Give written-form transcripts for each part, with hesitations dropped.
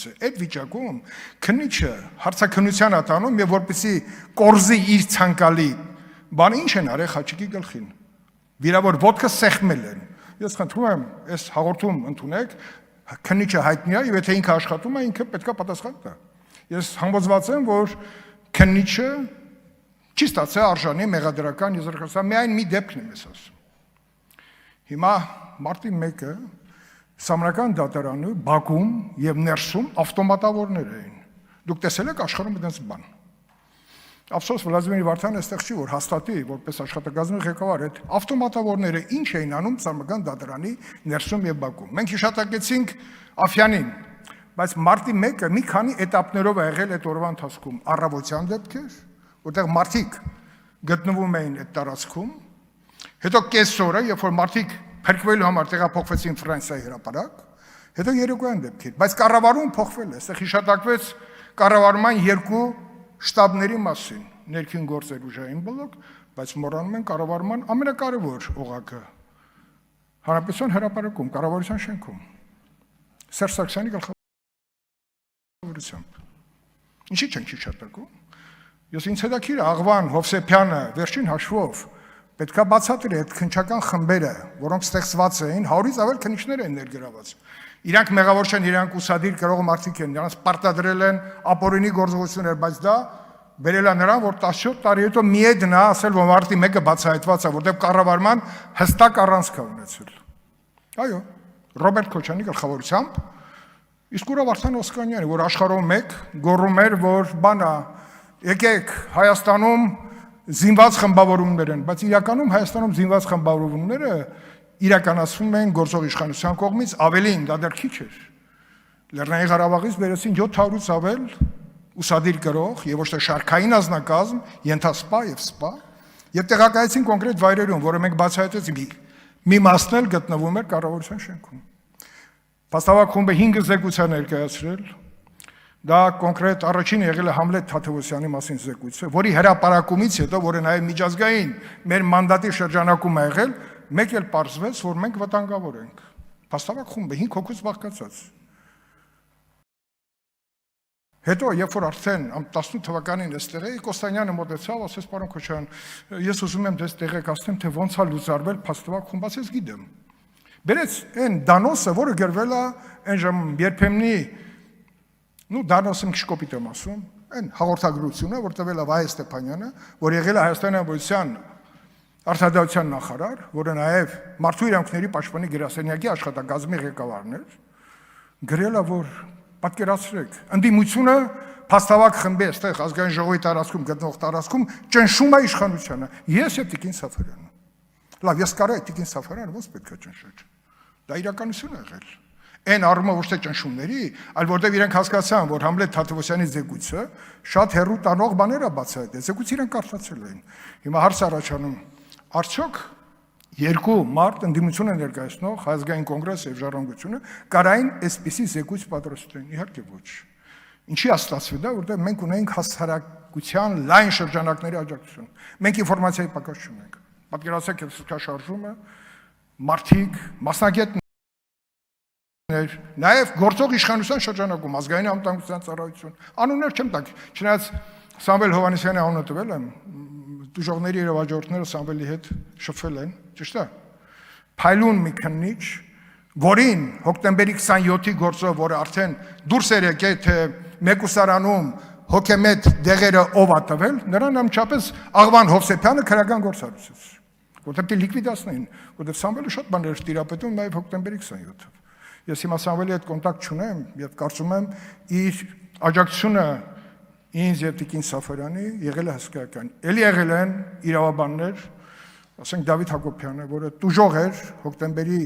է։ Այդ վիճակում քննիչը հարցաքննության է տանում եւ որպեսզի կորզի իր ցանկալի բան ինչ են արել Խաչիկի գլխին։ Վիրավոր ոտքը սեղմել են։ Ես խնդրում եմ, այս հաղորդում ընդունեք, քննիչը հայտնի է, եւ եթե ինքը աշխատում է, ինքը պետքա պատասխան տա։ Ես համոզված եմ, որ քննիչը չի ստացել արժանի մեղադրական եզրակացության, միայն մի դեպքն եմ ասում։ Հիմա մարտի 1-ը Սամարական դատարանի Բաքվում եւ ներսում ավտոմատավորներ էին։ Դուք տեսել եք աշխարհում այդպես բան։ Ափսոս Վլադիմիր Վարդանը այստեղ չի, որ հաստատի, որպես աշխատակազմի ղեկավար, այդ ավտոմատավորները ինչ էին անում Սամարական դատարանի ներսում եւ Բաքվում։ Մենք հիշատակեցինք Աֆյանին, բայց մարտի 1-ը մի քանի էտապներով ա եղել այդ օրվա ընթացքում։ Առավոտյան դեպքեր, որտեղ մարդիկ գտնվում էին այդ տարածքում, հետո կեսօրը, երբ որ մարդիկ փրկվելու համար տեղափոխվեցին Ֆրանսիայի հրապարակ, հետո երեկոյան դեպքեր, բայց կառավարում փոխվել է, այստեղ հիշատակվեց կառավարման երկու շտաբների մասին, ներքին գործեր ուժային բլոկ, բայց մոռանում են կառավարման ամենակարևոր օղակը, Հանրապետության հրապարակում, կառավարության շենքում, Սերժ Սարգսյանի գլխավորությամբ։ Ինչի չենք հիշատակում։ Ես ինձ հետաքրքիր Աղվան Հովսեփյանը վերջին հաշվով պետքա բացատրի այդ քննչական խմբերը, որոնք ստեղծված էին, 100-ից ավել քննիչներ են ներգրաված։ Իրանք մեղավոր չեն, իրանք ուսադիր կրող մարդիկ են, նրանց պարտադրել են ապօրինի գործողություններ, բայց դա բերել է նրան, որ 17 տարի հետո միեդն է ասել, որ մարտի 1-ը բացահայտված է, որտեղ կառավարման հստակ առանցք է ունեցել։ Այո, Ռոբերտ Քոչյանի գլխավորությամբ, իսկ ուրա Վարդան Օսկանյանը, որ աշխարհում մեկ գոռում էր, որ բանա, եկեք Հայաստանում զինված խմբավորումներ են, բայց իրականում Հայաստանում զինված խմբավորումները իրականացվում են գործող իշխանության կողմից, ավելին, դա դեռ քիչ էր։ Լեռնային Ղարաբաղից բերեցին 700-ից ավել ուսադիր կրող եւ ոչ թե շարքային ազնագազմ, ենթասպա եւ սպա, եւ տեղակայեցին կոնկրետ վայրերում, որը մենք բացահայտեցինք։ Մի մասն էլ գտնվում էր կառավարության շենքում։ Փաստավակ խումբը 5 զեկույց ներկայացրել։ Դա կոնկրետ առաջին եղել է Համլետ Թադևոսյանի մասին զեկույցը, որի հրապարակումից հետո, որը նաև միջազգային մեր մանդատի շրջանակում է եղել, մեկ էլ պարզվեց, որ մենք վտանգավոր ենք։ Փաստավակ խումբը 5 հոգուց բաղկացած։ Հետո, երբ որ արդեն 18 թվականին այստեղ էի, Կոստանյանը մոտեցավ, ասեց պարոն Քոչարյան, ես ուզում եմ դες տեղեկացնեմ, թե ոնց է լուծարվել փաստավակ խումբը, ասեց գիտեմ։ Բերեց այն դանոսը, որը գրվել է այն ժամ երբեմնի դանոսը մի քիչ կոպիտ եմ ասում, այն հաղորդագրությունը, որ տվել է Վահե Ստեփանյանը, որ եղել է Հայաստանի Հանրապետության արտադրության նախարար, որը նաև մարդու իրավունքների պաշտպանի գրասենյակի աշխատակազմի ղեկավարն էր, գրել է, որ պատկերացրեք, ընդդիմությունը փաստավակ խմբի այստեղ ազգային ժողովի տարածքում գտնող տարածքում ճնշում է իշխանությանը։ Ես եւ Տիկին Սաֆարյանը։ Լավ, ես կարա Տիկին Սաֆարյանը ոնց պետք է ճնշել։ Դա իրականություն է եղել։ Այն առումով ոչ թե ճնշումների, այլ որտեղ իրենք հասկացան, որ Համլետ Թադևոսյանի զեկույցը շատ հեռու տանող բաներ է բացահայտել։ Զեկույցը իրենք կարդացել էին։ Հիմա հարց առաջանում, արդյոք երկու մարդ ընդդիմությունը ներկայացնող Ազգային կոնգրես եւ Ժառանգությունը կարային այսպիսի զեկույց պատրաստեն։ Իհարկե ոչ։ Ինչի է ստացվել դա, որտեղ մենք ունենք հասարակության լայն շրջանակների աջակցություն։ Մենք ինֆորմացիայի պակաս չունենք։ Պատկերացրեք, այս շարժումը մարդիկ, մասնագետներ, նաև գործող իշխանության շրջանակում ազգային անվտանգության ծառայություն, անուններ չեմ տակ, չնայած Սամվել Հովհաննիսյանի անունը տվել եմ, դժողների եւ աջորդները Սամվելի հետ շփվել են, ճիշտ է։ Փայլուն մի քննիչ, որին հոկտեմբերի 27-ի գործով, որը արդեն դուրս էր եկել, թե մեկուսարանում հոգեմետ դեղերը ով է տվել, նրան ամչապես Աղվան Հովսեփյանը քրական գործ արեցեց, որտեղ լիկվիդացնեին, որտեղ Սամվելը շատ բաներ տիրապետում նաև հոկտեմբերի 27-ով։ Ես հիմա Սամվելի հետ կոնտակտ չունեմ եւ կարծում եմ իր աջակցությունը ինձ եւ Տիկին Սաֆարյանի եղել է հսկայական։ Էլի եղել են իրավաբաններ, ասենք Դավիթ Հակոբյանը, որը տուժող էր հոկտեմբերի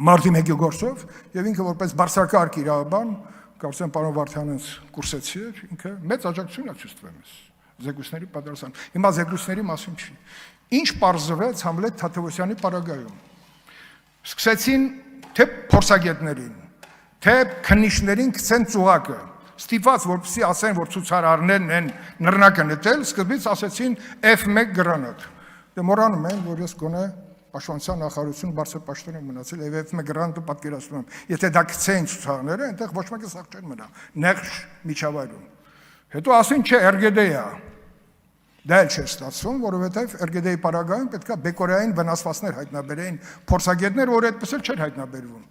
մարտի 1-ի գործով եւ ինքը որպես բարձրակարգ իրավաբան, կարծում եմ պարոն Վարդանյանց կուրսեցի էր, ինքը մեծ աջակցություն է ցույց տվել զեկույցների պատրաստման։ Հիմա զեկույցների մասին չի։ Ինչ պարզվեց Համլետ Թադևոսյանի պարագայում։ Սկսեցին թե փորձագետներին, թե քննիչներին գցեն ծուղակը, ստիպված որպեսզի ասեն, որ ցուցարարներն են նռնակը նետել, սկզբից ասեցին F1 գրանատ։ Դե մոռանում են, որ ես գոնե Պաշտպանության նախարարություն բարձր պաշտոնում մնացել, եւ ես մեգրանտը պատկերացնում եմ, եթե դա գցեին ցուցակները, այնտեղ ոչ մեկը սաղ չեն մնա, նեղջ միջավայրում։ Հետո ասին, չէ, RGD-ա։ Դա էլ չէ ստացվում, որովհետեւ RGD-ի պարագայում պետքա բեկորային վնասվածքներ հայտնաբերեին փորձագետներ, որ այդպես էլ չէր հայտնաբերվում։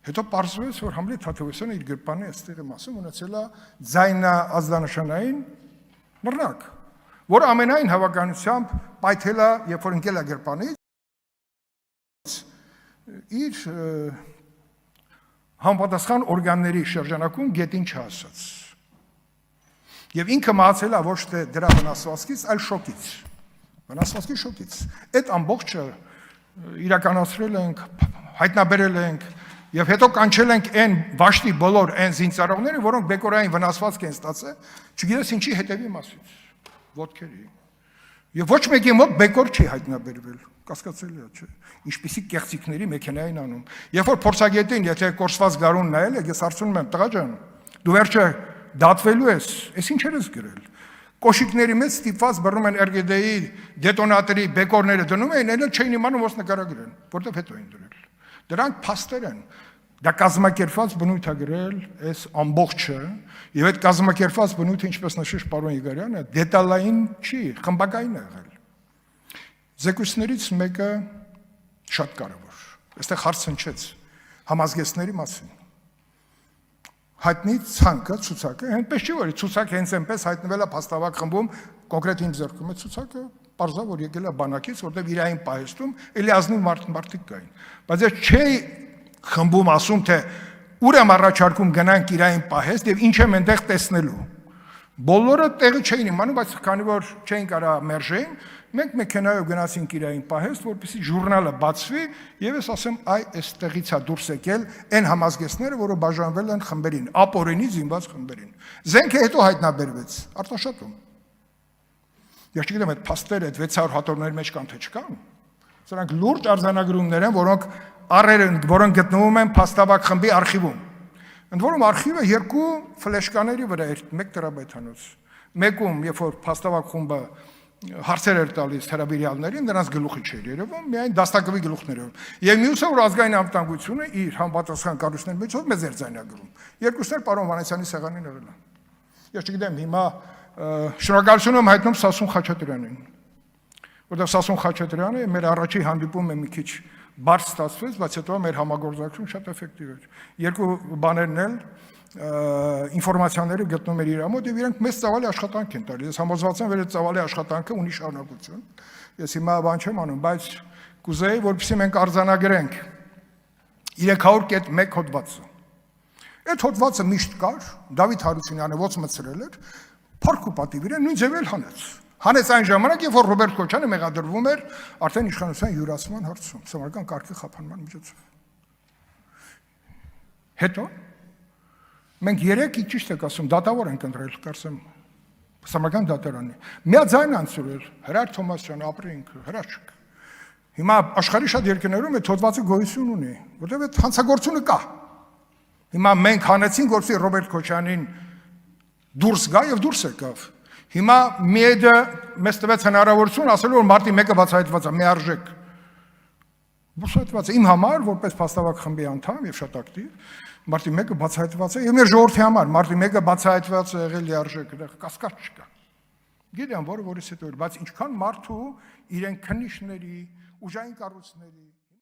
Հետո պարզվեց, որ Համլետ Թադևոսյանը իր գրպանի այստեղ է մասում ունեցել է ձայնազդանշանային նռնակ, որ ամենայն հավանականությամբ պայթել է, երբ որ ընկել է գրպանից, իր համապատասխան օրգանների շրջանակում գետին չհասած։ Եվ ինքը մահացել է ոչ թե դրա վնասվածքից, այլ շոկից։ Վնասվածքի շոկից։ Այդ ամբողջը իրականացրել ենք, հայտնաբերել ենք եւ հետո կանչել ենք այն վաշտի բոլոր այն զինծառայողները, որոնք բեկորային վնասվածք են ստացել, չգիտես ինչի հետևի մասից, ոտքերի։ Եվ ոչ մեկի մոտ բեկոր չի հայտնաբերվել, կասկածելի է, չէ։ Ինչպիսի կեղծիքների մեքենային անում։ Երբ որ փորձագետին, եթե կորսված գարուն նայել եք, ես հարցնում եմ, տղա ջան, դու վերջը դատվելու ես, այս ինչեր ես գրել։ Կոշիկների մեջ ստիպված բռնում են RGD-ի դետոնատորի բեկորները դնում են, այլ չէին իմանում ոնց նկարագրեն, որտեղ հետո են դրել։ Դրանք փաստեր են։ Դա կազմակերպված բնույթ է գրել, այս ամբողջը, եւ այդ կազմակերպված բնույթը, ինչպես նշեց պարոն Իգարյանը, դետալային չի, խմբակային է եղել։ Զեկույցներից մեկը շատ կարևոր։ Այստեղ հարց հնչեց համազգեստների մասին։ Հայտնի ցանկը, ցուցակը, այնպես չի, որ ցուցակը հենց այնպես հայտնվել է փաստավակ խմբում, կոնկրետ իմ ձեռքում է ցուցակը, պարզա որ եկել է բանակից, որտեղ իրային պահեստում էլի ազնիվ մարդիկ կային։ Բայց ես չէի խմբում ասում, թե ուր եմ առաջարկում գնանք իրային պահեստ եւ ինչ եմ այնտեղ տեսնելու։ Բոլորը տեղը չէին իմանում, բայց քանի որ չէին կարող մերժեին, մենք մեքենայով գնացինք իրային պահեստ, որպեսզի ժուրնալը բացվի եւ ես ասեմ, այ այստեղից է դուրս եկել այն համազգեստները, որը բաժանվել են խմբերին, ապօրինի զինված խմբերին։ Զենքը հետո հայտնաբերվեց Արտաշատում։ Ես չգիտեմ, այդ փաստերը այդ 600 հատորների մեջ կան թե չկան։ Սրանք լուրջ արձանագրումներ են, որոնք գտնվում են փաստավակ խմբի արխիվում։ Ընդ որում արխիվը երկու ֆլեշկաների վրա էր, 1 տերաբայթանոց։ Մեկում, երբ որ փաստավակ խումբը հարցեր էր տալիս հրավիրյալներին, նրանց գլուխի չէր երևում, միայն դաստակվի գլուխներով։ Եվ մյուսը, որ ազգային անվտանգությունը իր համապատասխան կառույցների միջով մեզ էր ձայնագրում։ Երկուսն էլ պարոն Վանեսյանի սեղանին եղել են։ Ես չգիտեմ, հիմա շնորհակալություն եմ հայտնում Սասուն Խաչատրյանին, որտեղ Սասուն Խաչատրյանը մեր առաջի հանդիպումը մի քիչ բարձ ստացվեց, բայց հետո մեր համագործակցությունը շատ էֆեկտիվ էր։ Երկու բաներն էլ ինֆորմացիաները գտնում էր իր մոտ եւ իրանք մեծ ծավալի աշխատանք են տալիս։ Ես համոզված եմ, որ այդ ծավալի աշխատանքը ունի շարունակություն։ Ես հիմա բան չեմ անում, բայց կուզեի, որպեսզի մենք արձանագրենք 301 հոդվածը։ Այդ հոդվածը միշտ կար, Դավիթ Հարությունյանը ոնց մտցրել էր, փառք ու պատիվ իրեն նույն ձևել հանեց։ Հանեց այն ժամանակ, երբ որ Ռոբերտ Քոչյանը մեղադրվում էր արդեն իշխանության յուրացման հարցում, Սամարկand կարգի խափանման միջոցով։ Հետո մենք 3 ճիշտ եք ասում, դատավոր ենք ընտրել, կարծեմ, Սամարկand դատարանի։ Միաձայն անցրել Հրար Թոմասյան, ապրենք, հրաշք։ Հիմա աշխարհի շատ երկրներում այդ հոդվածը գոյություն ունի, որտեղ այդ հանցագործությունը կա։ Հիմա մենք հանեցինք, որպեսզի Ռոբերտ Քոչյանին դուրս գա եւ դուրս եկավ։ Հիմա միեդը մեզ տվեց հնարավորություն ասելու, որ մարտի 1-ը բացահայտված է, միարժեք։ Բացահայտված է իմ համար, որպես փաստավակ խմբի անդամ եւ շատ ակտիվ, մարտի 1-ը բացահայտված է եւ մեր ժողովրդի համար, մարտի 1-ը բացահայտված է եղել լիարժեք, դա կասկած չկա։ Գիտեմ, որը որից հետո էր, բայց ինչքան մարդու իրեն քննիչների, ուժային կառույցների